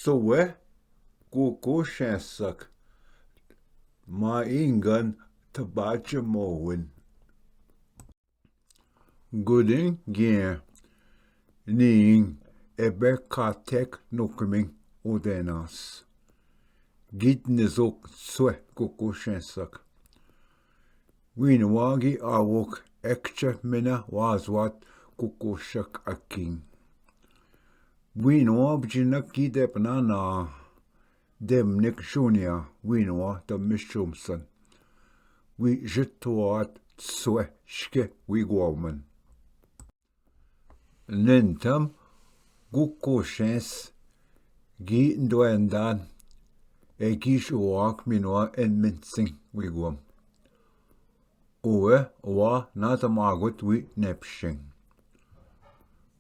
Soe kukushensak ma ingan Anishinaabemowin. Gooding gien ning ebekatek nukming udenas. Gitnezok swe kukushensak. Winwagi awok ekcha mena wazwat kukushak aking. Winwa bjinak gidepna na demnik shunia winwa da mishumsan. Wi jitwat swe shke wigwoman. Nentam kukushens gi ndoendan e gishuak minwa en minsing wigwam. Owe wa natamagut wi nepshing.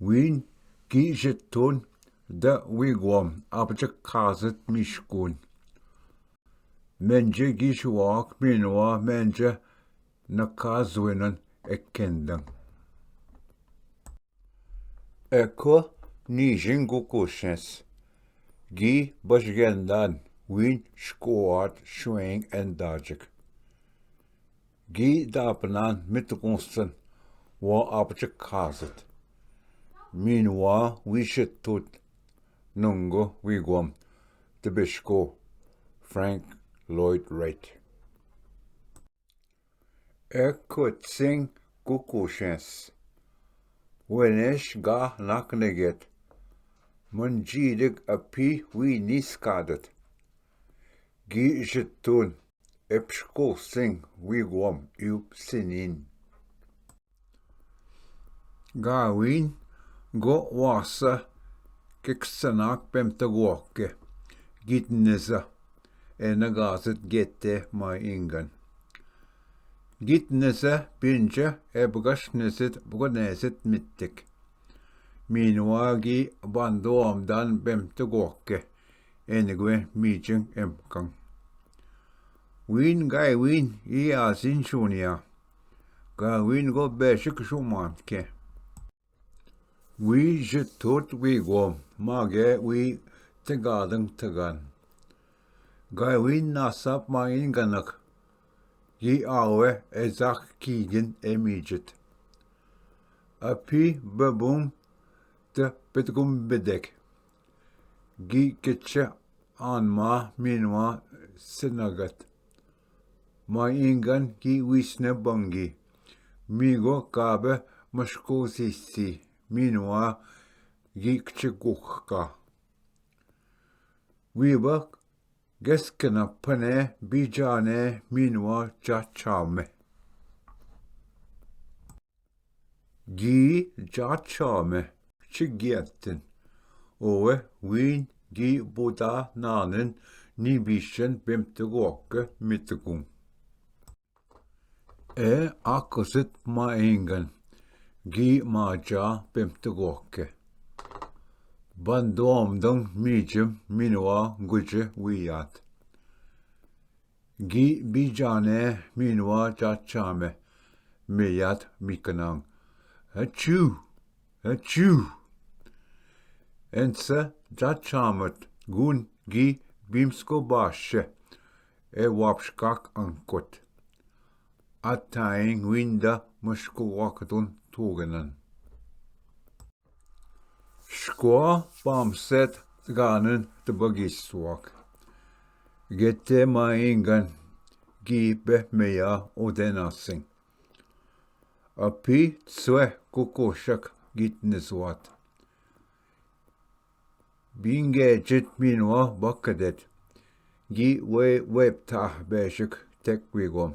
Win gi jitun da wigwam abjak kazet mishkun. Menje gishuak minwa menje nakazwinan ekendang. Eko nijin kukushens. Gi bashgendan win shkoat shwing en dajik. Gi dapnan mitgunsten wa abjak kazet. Minwa wishitut nungo wigwam de bishko Frank Lloyd Wright. Ekutsing kukushens. Wenesh ga nakneget. Munjidig api wi niskadet. Gi jitun epshko sing wigwam u sinin. Gawin go wasa kiksanak bemtagwoke. Gitneza enagazet gette ma ingan. Gitneza binja ebgashnezet bgonezet mittik. Minwagi bandoamdan bemtagwoke enigwe mijing emkang. Win gaiwin iazin shunia. Gawin go beshik shumantke. Wi jitut wigwam mage wi tegadang tegan. Gawin nasap ma inganak. Gi awe ezak kigen emijit. Api babum te petgum bedek. Gi ketche anma minwa sinagat. Ma ingan gi wisne bangi. Migo kabe mashko sisi. Minwa gi kchegukka. Wiba geskena pane bijane minwa jachame. Gi jachame chigietten. Owe win gi buda nanen nibishen bemtegwoke mittegum. Akkosit ma ingan. Gi maja bemtegwoke. Bandoamdang mijim minwa guje wiyat. Gi bijane minwa jachame miyat mikanang. Achoo. Ense jachamet gun gi bimsko bashe wapshkak ankot. Ataing winda mushko wakatun tugenan. Shkwa bamset ganen de bagiswak. Gette ma ingan gibe meya odenasing. Api tswe kukoshak gitneswat. Binge jit minwa bakadet. Gi webtah beshik tekwigom.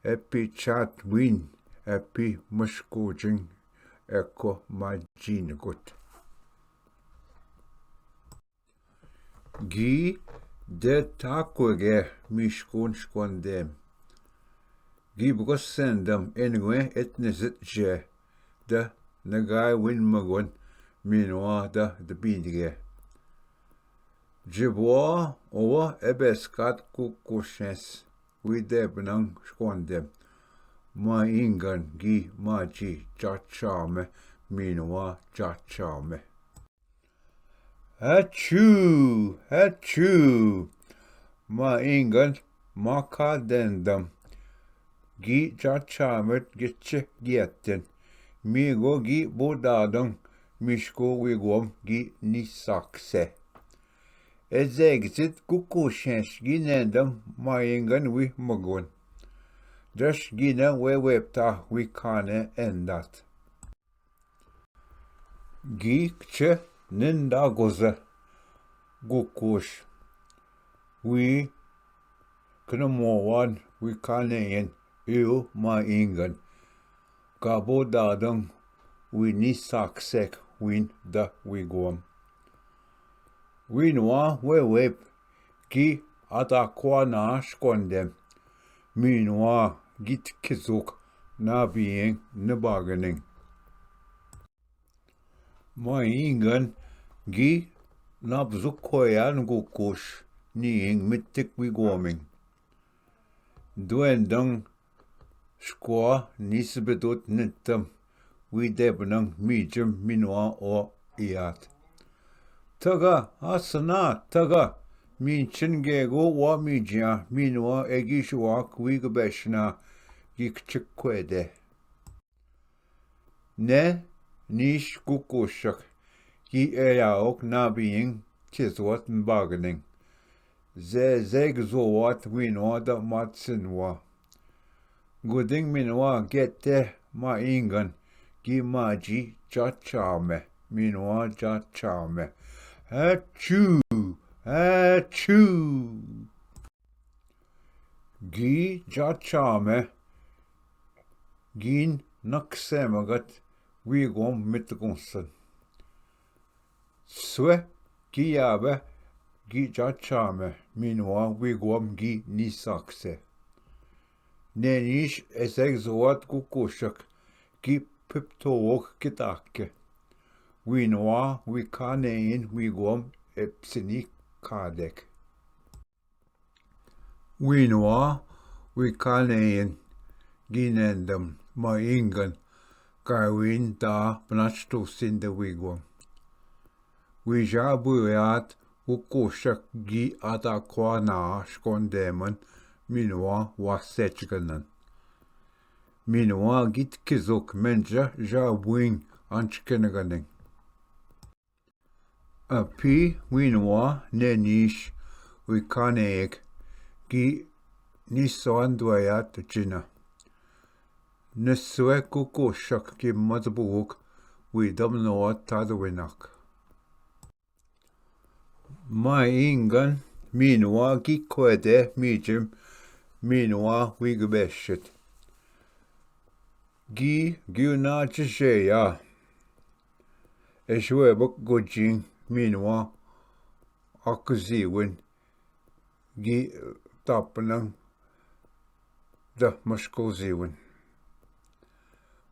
Epi chat win epi mushkojing eko majinagut. Gi de takwege mishkun shkwandem. Gi bgosendam enwe etnesit je de nagai win magwan minwa da de bidige. Jibwa owa ebeskat kukushens widebnang shkwandem. Ma ingan gi maji jachame minwa jachame. Achoo, achoo. Ma ingan, ma kadendam. Gi jachamet gitche gietten. Mi go gi bodadang. Mishko wigwam gi nisakse. Ezegzit kukushens ginendam ma ingan wi magwan. Dash gina we wepta wi kane endat. Gi kche ninda goza. Gukush. We knamowan wi kaneyen eu ma ingan. Gabo dadang wi nisaksek win da wigwam. Winwa we wep gi atakwa na shkondem. Minwa git kizuk na being nabaganing. Ma ingan gi nabzukoyan gukush niing mittik wigwaming. Duendang shkwa nisbedot nittam widebnang mijum minwa o iat. Taga asana taga minchin gego wa mijia minwa egishwak wigabeshna gikchikwede. Ne nish kukushak gi eyaok nabiing kizwat mbaganing. Zeg zowat winwa da matsinwa. Guding minwa gette ma ingan gi maji jachame. Minwa jachame. Achoo! Achoo! Gi jachame. Gin naksemagat wigom mitgunsan. Swe giyabe gi jachame. Minwa wigom gi nisakse. Nenish ezegzowat kukushak gi piptook kitake. Winwa wikanein wigwam epsini kadek. Winwa wikanein ginendam ma ingan garwin da pnachtusin de wigwam. Wija buyat ukushak gi atakwa na shkondeman minwa wasechganan. Minwa git kizuk menja ja wing anchkenaganing. Api winwa nenish wikaneek gi niswandwayat jina. Niswe kukushak gi madbuk widamnoa tadwinak. Ma ingan minwa gi kwede mijim minwa wigabeshit. Gi gyuna jisheya. Eshwebuk gujing minwa akuziwin gi tapnang da mashkoziwin.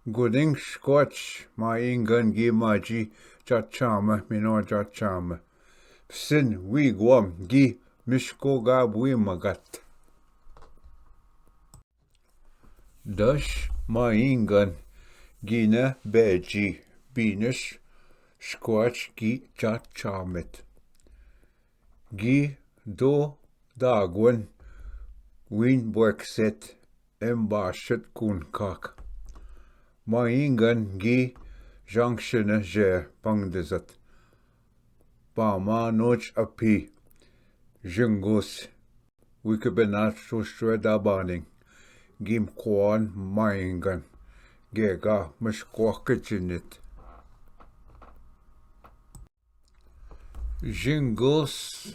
Guding shkoch ma ingan gi maji jachama minwa jachama. Psin wigwam gi mishkogab wimagat. Dash ma ingan gina beji binish shkoch gi jachamet. Gi do dagwan win borkset embashet kunkak. Ma ingan gi jankshina je pangdezat. Bama noch api jingus wikabenat shustredabaning. Gim kwan ma ingan gega mishkwakajinit. Jingus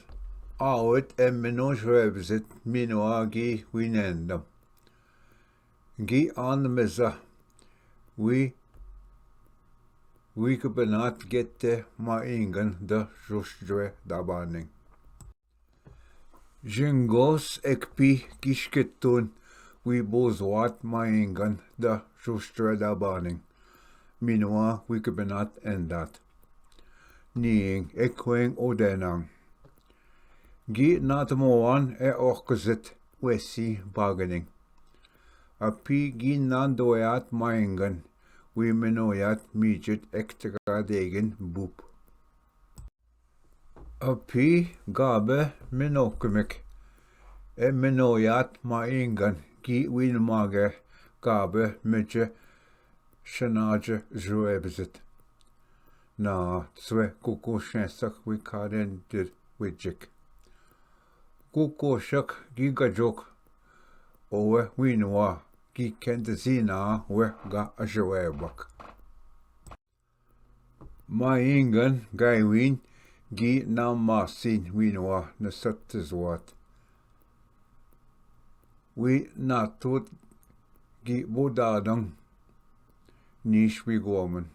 awit emminoj rebzit minwa gi winendam. Gi anmeza wikabenat gette ma ingan da justre dabaning. Jingos ekpi gishketun wibozwat ma ingan da justre dabaning. Minwa wikabenat endat. Niing ekweng odenang. Gi natmoan orkazit wesi baganing. Api gi nandoyat ma ingan. We menoyat mijit ektegadegen boep. Api gabe minokumik. Minoyat ma ingan gi win mage gabe meje shanaje juebzit. Na zwe kukushensak wikaren dir wijik. Kukoshak gigajok owe winwa gi kendezina we ga ajuebak. Ma ingan gaiwin gi namasin winwa nasatizwat. We natut gi bodadang nish wigomen.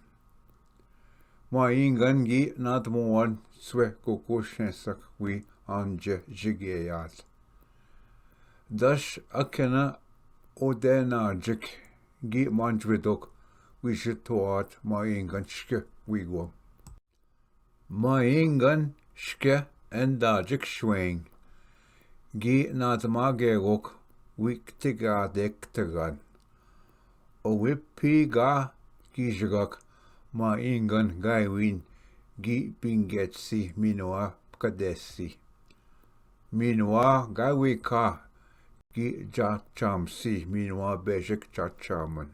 Ma ingan gi natmoan swe kukushensak wi anje jigeyat. Dash akena odenajik gi manjvidok wishituat ma ingan shke wigwam. Ma ingan shke endajik shwing. Gi natmagegok wiktigadektagan. O wippi ga gijagak ma ingan gaiwin gi pingetsi minwa kadesi. Minwa gaiwika gi jachamsi minwa bejik jachaman.